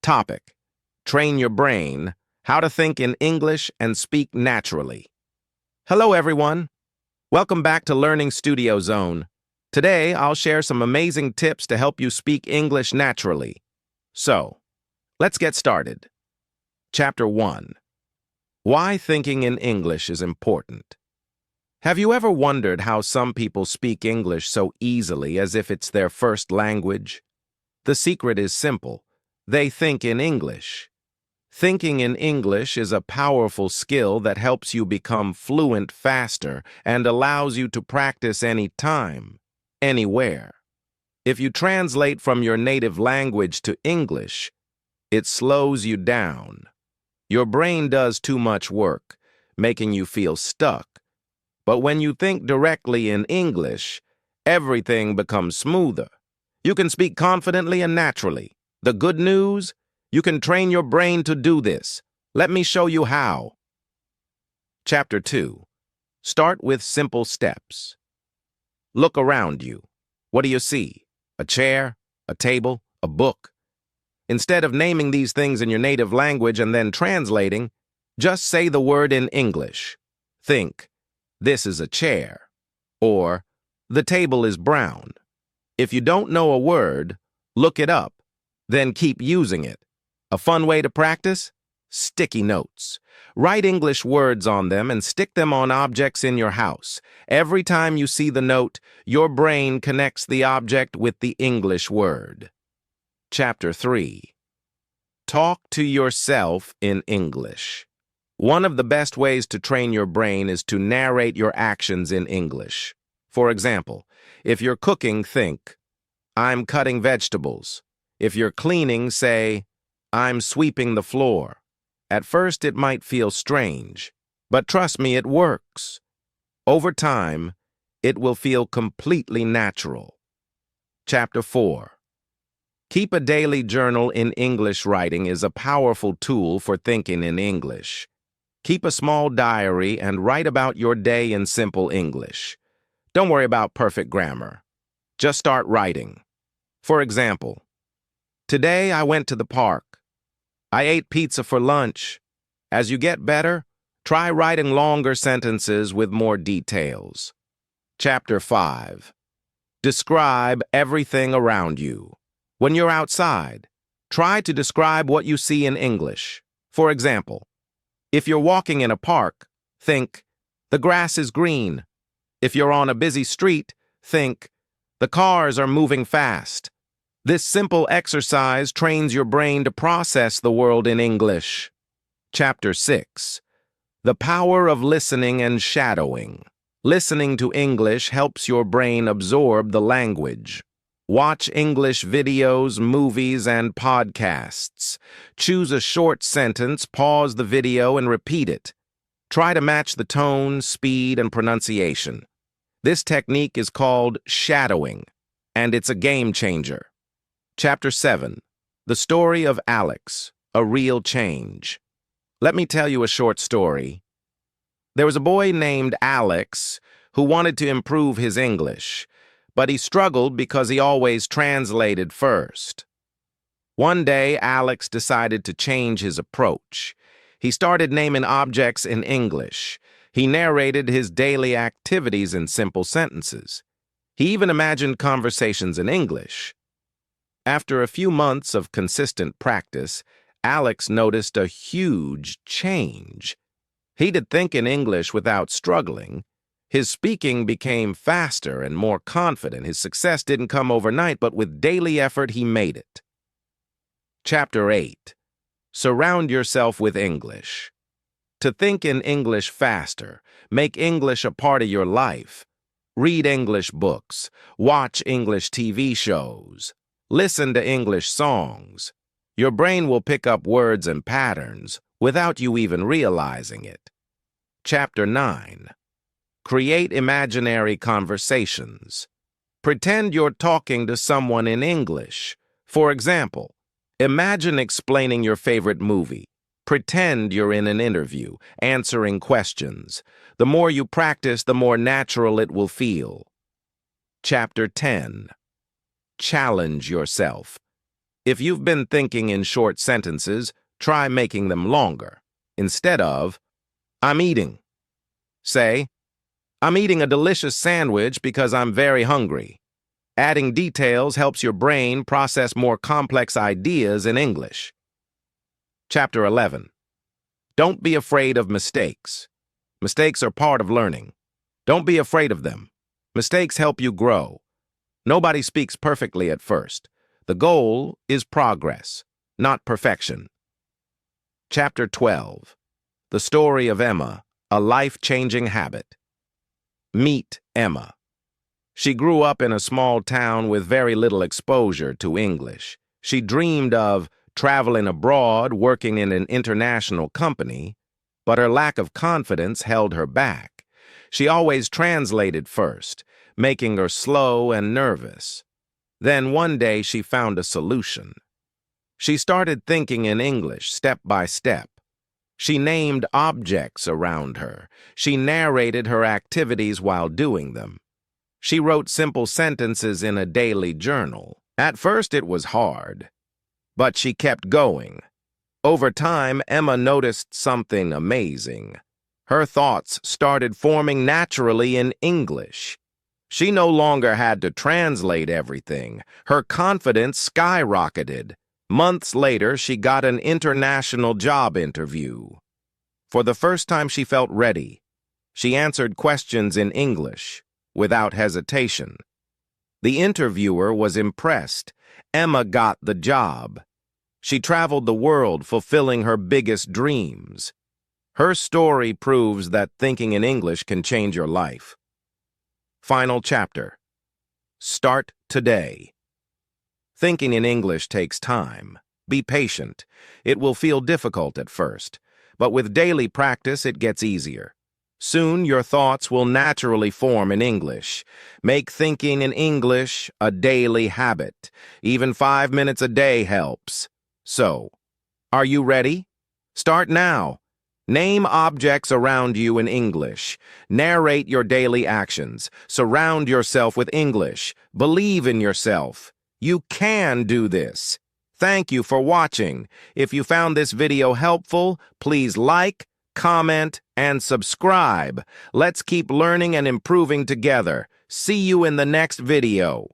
Topic: Train your brain, how to think in English and speak naturally. Hello, everyone. Welcome back to Learning Studio Zone. Today, I'll share some amazing tips to help you speak English naturally. So, let's get started. Chapter 1. Why thinking in English is important. Have you ever wondered how some people speak English so easily as if it's their first language? The secret is simple. They think in English. Thinking in English is a powerful skill that helps you become fluent faster and allows you to practice anytime, anywhere. If you translate from your native language to English, it slows you down. Your brain does too much work, making you feel stuck. But when you think directly in English, everything becomes smoother. You can speak confidently and naturally. The good news? You can train your brain to do this. Let me show you how. Chapter 2. Start with simple steps. Look around you. What do you see? A chair, a table, a book? Instead of naming these things in your native language and then translating, just say the word in English. Think, this is a chair, or the table is brown. If you don't know a word, look it up. Then keep using it. A fun way to practice? Sticky notes. Write English words on them and stick them on objects in your house. Every time you see the note, your brain connects the object with the English word. Chapter 3. Talk to yourself in English. One of the best ways to train your brain is to narrate your actions in English. For example, if you're cooking, think, I'm cutting vegetables. If you're cleaning, say, I'm sweeping the floor. At first, it might feel strange, but trust me, it works. Over time, it will feel completely natural. Chapter 4. Keep a daily journal in English. Writing is a powerful tool for thinking in English. Keep a small diary and write about your day in simple English. Don't worry about perfect grammar. Just start writing. For example, today I went to the park. I ate pizza for lunch. As you get better, try writing longer sentences with more details. Chapter 5. Describe everything around you. When you're outside, try to describe what you see in English. For example, if you're walking in a park, think, the grass is green. If you're on a busy street, think, the cars are moving fast. This simple exercise trains your brain to process the world in English. Chapter 6. The power of listening and shadowing. Listening to English helps your brain absorb the language. Watch English videos, movies, and podcasts. Choose a short sentence, pause the video, and repeat it. Try to match the tone, speed, and pronunciation. This technique is called shadowing, and it's a game changer. Chapter 7. The Story of Alex, a Real Change. Let me tell you a short story. There was a boy named Alex who wanted to improve his English, but he struggled because he always translated first. One day, Alex decided to change his approach. He started naming objects in English. He narrated his daily activities in simple sentences. He even imagined conversations in English. After a few months of consistent practice, Alex noticed a huge change. He could think in English without struggling. His speaking became faster and more confident. His success didn't come overnight, but with daily effort, he made it. Chapter 8. Surround yourself with English. To think in English faster, make English a part of your life. Read English books, watch English TV shows, listen to English songs. Your brain will pick up words and patterns without you even realizing it. Chapter 9. Create imaginary conversations. Pretend you're talking to someone in English. For example, imagine explaining your favorite movie. Pretend you're in an interview, answering questions. The more you practice, the more natural it will feel. Chapter 10. Challenge yourself. If you've been thinking in short sentences, try making them longer. Instead of, I'm eating. Say, I'm eating a delicious sandwich because I'm very hungry. Adding details helps your brain process more complex ideas in English. Chapter 11. Don't be afraid of mistakes. Mistakes are part of learning. Don't be afraid of them. Mistakes help you grow. Nobody speaks perfectly at first. The goal is progress, not perfection. Chapter 12. The story of Emma, a life-changing habit. Meet Emma. She grew up in a small town with very little exposure to English. She dreamed of traveling abroad, working in an international company, but her lack of confidence held her back. She always translated first, making her slow and nervous. Then one day she found a solution. She started thinking in English step by step. She named objects around her. She narrated her activities while doing them. She wrote simple sentences in a daily journal. At first it was hard, but she kept going. Over time, Emma noticed something amazing. Her thoughts started forming naturally in English. She no longer had to translate everything. Her confidence skyrocketed. Months later, she got an international job interview. For the first time, she felt ready. She answered questions in English, without hesitation. The interviewer was impressed. Emma got the job. She traveled the world, fulfilling her biggest dreams. Her story proves that thinking in English can change your life. Final chapter. Start today. Thinking in English takes time. Be patient. It will feel difficult at first, but with daily practice, it gets easier. Soon, your thoughts will naturally form in English. Make thinking in English a daily habit. Even 5 minutes a day helps. So, are you ready? Start now. Name objects around you in English. Narrate your daily actions. Surround yourself with English. Believe in yourself. You can do this. Thank you for watching. If you found this video helpful, please like, comment, and subscribe. Let's keep learning and improving together. See you in the next video.